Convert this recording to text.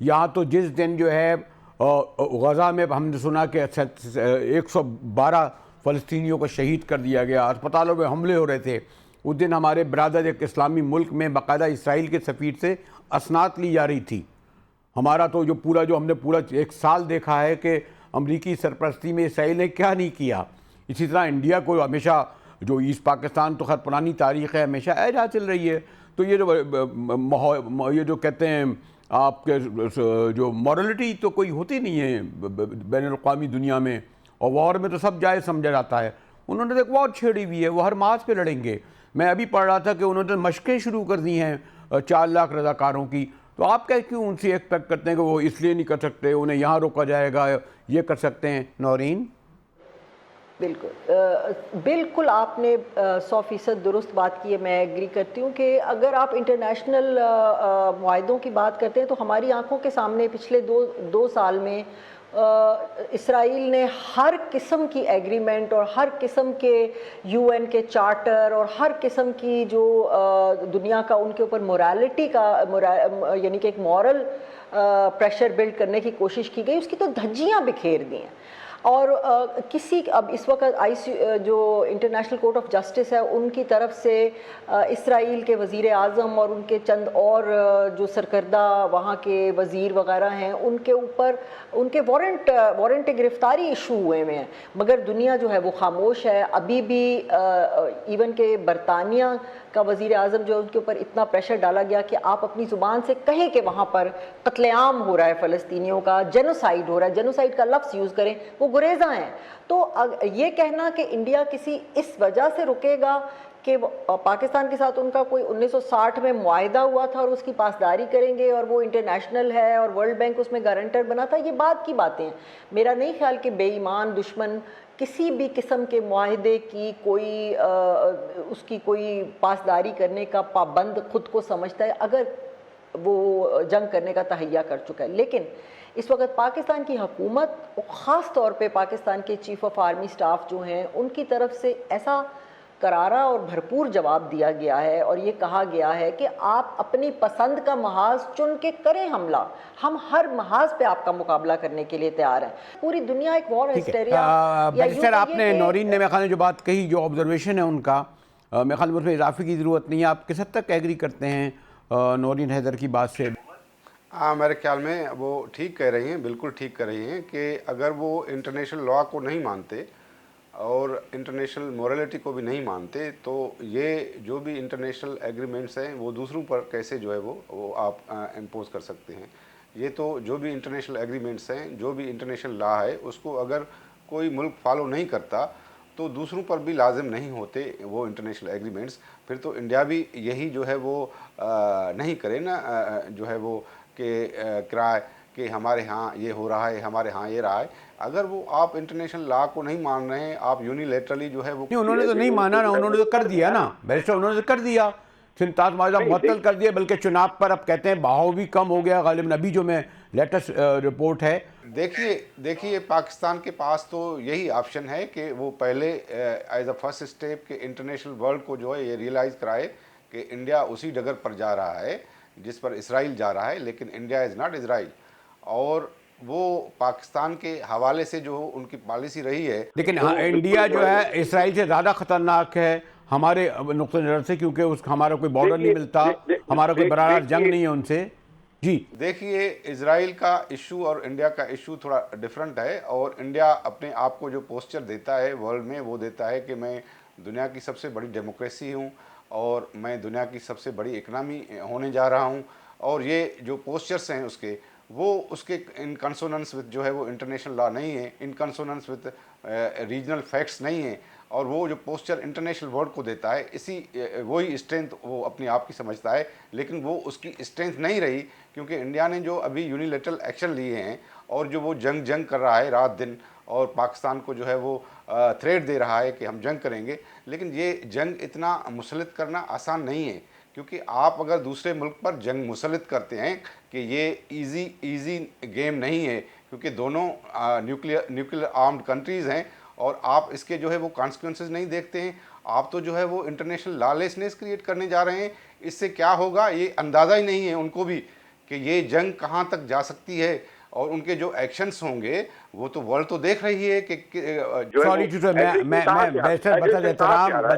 यहाँ तो जिस दिन जो है गज़ा में हमने सुना कि 112 फ़लस्तीनियों को शहीद कर दिया गया, अस्पतालों में हमले हो रहे थे, उस दिन हमारे बरादर एक इस्लामी मुल्क में बाकायदा इसराइल के सफ़ीर से असनात ली जा रही थी। हमारा तो जो हमने पूरा एक साल देखा है कि अमरीकी सरपरस्ती में इसराइल ने क्या नहीं किया। इसी तरह इंडिया को हमेशा जो ईस्ट पाकिस्तान तो खैर पुरानी तारीख़ है, हमेशा ऐजा चल रही है। तो ये जो कहते हैं आपके जो मॉरलिटी तो कोई होती नहीं है बैनुल-अक़वामी दुनिया में, और वॉर में तो सब जायज़ समझा जाता है। उन्होंने तो एक वॉर छेड़ी हुई है, वो हर मास पे लड़ेंगे। मैं अभी पढ़ रहा था कि उन्होंने मशक़ें शुरू कर दी हैं 4 लाख रज़ाकारों की। तो आप क्या क्यों उनसे एक्सपेक्ट करते हैं कि वो इसलिए नहीं कर सकते, उन्हें यहाँ रोका जाएगा, ये कर सकते हैं? नौरीन, बिल्कुल आपने 100% दुरुस्त बात की है। मैं एग्री करती हूँ कि अगर आप इंटरनेशनल मुआहदों की बात करते हैं तो हमारी आंखों के सामने पिछले दो साल में इसराइल ने हर किस्म की एग्रीमेंट और हर किस्म के यूएन के चार्टर और हर किस्म की जो दुनिया का उनके ऊपर मोरालिटी का यानी कि एक मॉरल प्रेशर बिल्ड करने की कोशिश की गई, उसकी तो धज्जियां बिखेर दी हैं। और अब इस वक्त जो इंटरनेशनल कोर्ट ऑफ जस्टिस है उनकी तरफ से इसराइल के वज़ीर आज़म और उनके चंद और जो सरकर्दा वहाँ के वज़ीर वग़ैरह हैं उनके ऊपर उनके वारंट गिरफ्तारी इशू हुए हुए हैं, मगर दुनिया जो है वो खामोश है। अभी भी इवन के बरतानिया का वज़ीर आज़म जो उनके ऊपर इतना प्रेशर डाला गया कि आप अपनी ज़ुबान से कहें कि वहाँ पर कत्लेआम हो रहा है, फ़लस्तीनियों का जेनोसाइड हो रहा है, जेनोसाइड का लफ्ज़ यूज़ करें, वो गुरेज़ा हैं। तो ये कहना कि इंडिया किसी इस वजह से रुकेगा कि पाकिस्तान के साथ उनका कोई 1960 में मुआहिदा हुआ था और उसकी पासदारी करेंगे और वो इंटरनेशनल है और वर्ल्ड बैंक उसमें गारंटर बना था, ये बात की बातें हैं। मेरा नहीं ख्याल कि बेईमान दुश्मन किसी भी किस्म के मुआहिदे की उसकी कोई पासदारी करने का पाबंद खुद को समझता है अगर वो जंग करने का तहैया कर चुका है। लेकिन इस वक्त पाकिस्तान की हुकूमत और ख़ास तौर पे पाकिस्तान के चीफ ऑफ आर्मी स्टाफ जो हैं उनकी तरफ से ऐसा करारा और भरपूर जवाब दिया गया है और ये कहा गया है कि आप अपनी पसंद का महाज चुन के करें हमला, हम हर महाज पे आपका मुकाबला करने के लिए तैयार हैं। पूरी दुनिया एक वॉर हिस्टेरिया सर आपने नौरीन ने मेरे ख्याल में जो बात कही, जो ऑब्जर्वेशन है उनका, मेरे ख्याल में उसमें इजाफे की ज़रूरत नहीं है। आप किस हद तक एग्री करते हैं नौरीन हैदर की बात से? मेरे ख्याल में वो ठीक कह रही हैं, बिल्कुल ठीक कह रही हैं कि अगर वो इंटरनेशनल लॉ को नहीं मानते और इंटरनेशनल मोरालिटी को भी नहीं मानते तो ये जो भी इंटरनेशनल एग्रीमेंट्स हैं वो दूसरों पर कैसे जो है वो आप इम्पोज कर सकते हैं। ये तो जो भी इंटरनेशनल एग्रीमेंट्स हैं, जो भी इंटरनेशनल लॉ है, उसको अगर कोई मुल्क फॉलो नहीं करता तो दूसरों पर भी लाजिम नहीं होते वो इंटरनेशनल एग्रीमेंट्स। फिर तो इंडिया भी यही जो है वो नहीं करे ना, जो है वो कि किराए कि हमारे यहाँ ये हो रहा है, हमारे यहाँ ये रहा है। अगर वो आप इंटरनेशनल लॉ को नहीं मान रहे हैं, आप यूनिलेटरली जो है वो नहीं, उन्होंने तो नहीं माना ना, उन्होंने तो कर दिया ना बैरिस्टर, उन्होंने तो कर दिया, सिंताज माजा मुअत्तल कर दिया, बल्कि चुनाव पर अब कहते हैं बहाव भी कम हो गया गालिबन। अभी जो मैं लेटेस्ट रिपोर्ट है, देखिए पाकिस्तान के पास तो यही ऑप्शन है कि वो पहले एज अ फर्स्ट स्टेप के इंटरनेशनल वर्ल्ड को जो है ये रियलाइज़ कराए कि इंडिया उसी डगर पर जा रहा है जिस पर इसराइल जा रहा है, लेकिन इंडिया इज़ नॉट इसराइल। और वो पाकिस्तान के हवाले से जो उनकी पॉलिसी रही है, लेकिन हाँ, इंडिया जो है इसराइल से ज़्यादा ख़तरनाक है हमारे नुक्ते नज़र से, क्योंकि हमारा कोई बॉर्डर नहीं मिलता, हमारा कोई बराबर जंग नहीं है उनसे। जी देखिए, इजराइल का इशू और इंडिया का इशू थोड़ा डिफरेंट है। और इंडिया अपने आप को जो पोस्चर देता है वर्ल्ड में, वो देता है कि मैं दुनिया की सबसे बड़ी डेमोक्रेसी हूँ और मैं दुनिया की सबसे बड़ी इकनॉमी होने जा रहा हूँ। और ये जो पोस्चर्स हैं उसके इन कंसोनेंस विद जो है वो इंटरनेशनल लॉ नहीं है, इन कंसोनेंस विद रीजनल फैक्ट्स नहीं है। और वो जो पोस्चर इंटरनेशनल वर्ल्ड को देता है, वही स्ट्रेंथ वो अपने आप की समझता है, लेकिन वो उसकी स्ट्रेंथ नहीं रही, क्योंकि इंडिया ने जो अभी यूनिलेटरल एक्शन लिए हैं और जो वो जंग कर रहा है रात दिन, और पाकिस्तान को जो है वो थ्रेट दे रहा है कि हम जंग करेंगे। लेकिन ये जंग इतना मुसल्लत करना आसान नहीं है, क्योंकि आप अगर दूसरे मुल्क पर जंग मुसल्लत करते हैं कि ये इजी गेम नहीं है, क्योंकि दोनों न्यूक्लियर आर्म्ड कंट्रीज़ हैं और आप इसके जो है वो कॉन्सिक्वेंसेस नहीं देखते हैं। आप तो जो है वो इंटरनेशनल लॉलेसनेस क्रिएट करने जा रहे हैं। इससे क्या होगा ये अंदाज़ा ही नहीं है उनको भी कि ये जंग कहाँ तक जा सकती है और उनके जो एक्शंस होंगे वो तो वर्ल्ड तो देख रही है कि जो है सॉरी वो टू मैं एग्रीमेंट कहाँ से आ रहा है? बैरिस्टर बदर एग्रीमेंट कहाँ से आ एहतराम रहा है?